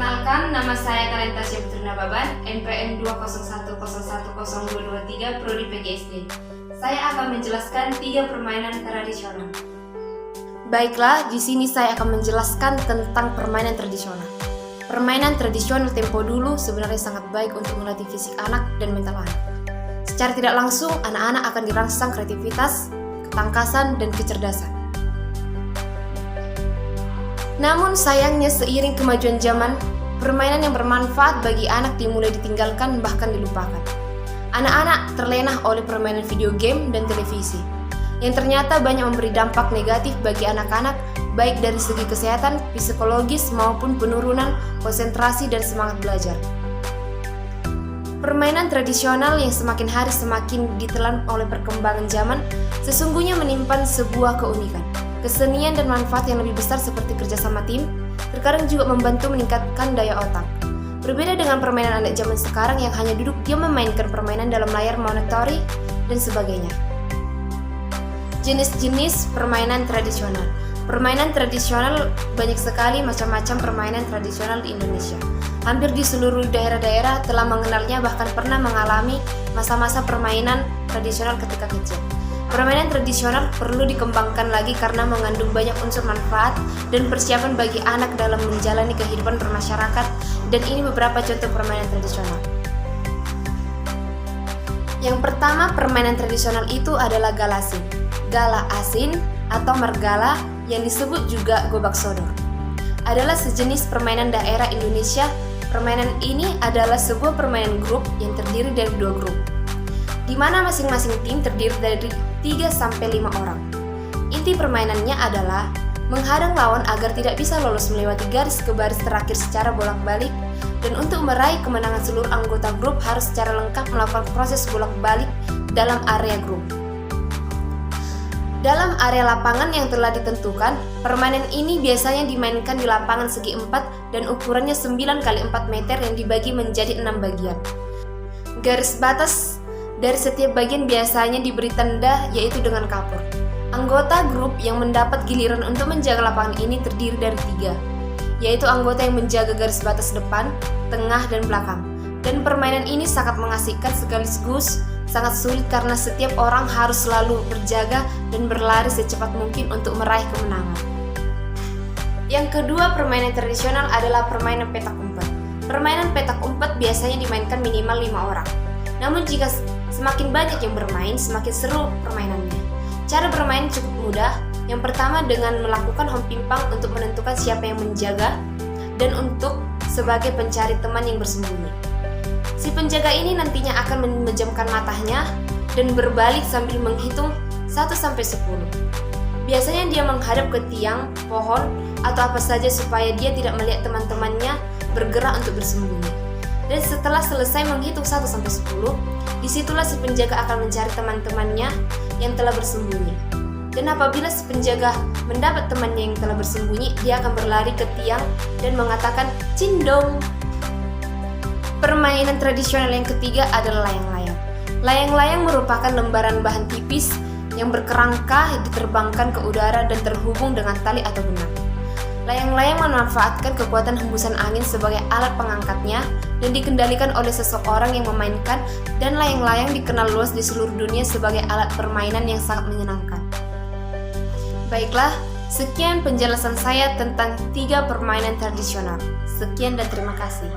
Perkenalkan, nama saya Talenta Syaftrina Baban, NPM 201010223, Prodi PGSD. Saya akan menjelaskan 3 permainan tradisional. Baiklah, di sini saya akan menjelaskan tentang permainan tradisional. Permainan tradisional tempo dulu sebenarnya sangat baik untuk melatih fisik anak dan mental anak. Secara tidak langsung, anak-anak akan dirangsang kreativitas, ketangkasan, dan kecerdasan. Namun sayangnya seiring kemajuan zaman, permainan yang bermanfaat bagi anak dimulai ditinggalkan bahkan dilupakan. Anak-anak terlena oleh permainan video game dan televisi, yang ternyata banyak memberi dampak negatif bagi anak-anak, baik dari segi kesehatan, psikologis maupun penurunan konsentrasi dan semangat belajar. Permainan tradisional yang semakin hari semakin ditelan oleh perkembangan zaman sesungguhnya menyimpan sebuah keunikan, kesenian dan manfaat yang lebih besar seperti kerjasama tim, terkadang juga membantu meningkatkan daya otak. Berbeda dengan permainan anak zaman sekarang yang hanya duduk diam memainkan permainan dalam layar monitor dan sebagainya. Jenis-jenis permainan tradisional. Permainan tradisional banyak sekali macam-macam permainan tradisional di Indonesia. Hampir di seluruh daerah-daerah telah mengenalnya bahkan pernah mengalami masa-masa permainan tradisional ketika kecil. Permainan tradisional perlu dikembangkan lagi karena mengandung banyak unsur manfaat dan persiapan bagi anak dalam menjalani kehidupan bermasyarakat, dan ini beberapa contoh permainan tradisional. Yang pertama, permainan tradisional itu adalah galasin, gala asin atau mergala yang disebut juga gobak sodor. Adalah sejenis permainan daerah Indonesia. Permainan ini adalah sebuah permainan grup yang terdiri dari 2 grup, di mana masing-masing tim terdiri dari 3-5 orang. Inti permainannya adalah menghadang lawan agar tidak bisa lolos melewati garis ke baris terakhir secara bolak-balik, dan untuk meraih kemenangan seluruh anggota grup harus secara lengkap melakukan proses bolak-balik dalam area grup. Dalam area lapangan yang telah ditentukan, permainan ini biasanya dimainkan di lapangan segi 4 dan ukurannya 9x4 meter yang dibagi menjadi 6 bagian. Garis batas dari setiap bagian biasanya diberi tanda, yaitu dengan kapur. Anggota grup yang mendapat giliran untuk menjaga lapangan ini terdiri dari 3, yaitu anggota yang menjaga garis batas depan, tengah, dan belakang. Dan permainan ini sangat mengasihkan sekaligus sangat sulit karena setiap orang harus selalu berjaga dan berlari secepat mungkin untuk meraih kemenangan. Yang kedua, permainan tradisional adalah permainan petak umpet. Permainan petak umpet biasanya dimainkan minimal 5 orang. Namun jika semakin banyak yang bermain, semakin seru permainannya. Cara bermain cukup mudah. Yang pertama dengan melakukan hompimpang untuk menentukan siapa yang menjaga dan untuk sebagai pencari teman yang bersembunyi. Si penjaga ini nantinya akan memejamkan matanya dan berbalik sambil menghitung 1-10. Biasanya dia menghadap ke tiang, pohon, atau apa saja supaya dia tidak melihat teman-temannya bergerak untuk bersembunyi. Dan setelah selesai menghitung 1-10, disitulah si penjaga akan mencari teman-temannya yang telah bersembunyi. Dan apabila si penjaga mendapat temannya yang telah bersembunyi, dia akan berlari ke tiang dan mengatakan cindong. Permainan tradisional yang ketiga adalah layang-layang. Layang-layang merupakan lembaran bahan tipis yang berkerangka, diterbangkan ke udara dan terhubung dengan tali atau benang. Layang-layang memanfaatkan kekuatan hembusan angin sebagai alat pengangkatnya dan dikendalikan oleh seseorang yang memainkan, dan layang-layang dikenal luas di seluruh dunia sebagai alat permainan yang sangat menyenangkan. Baiklah, sekian penjelasan saya tentang 3 permainan tradisional. Sekian dan terima kasih.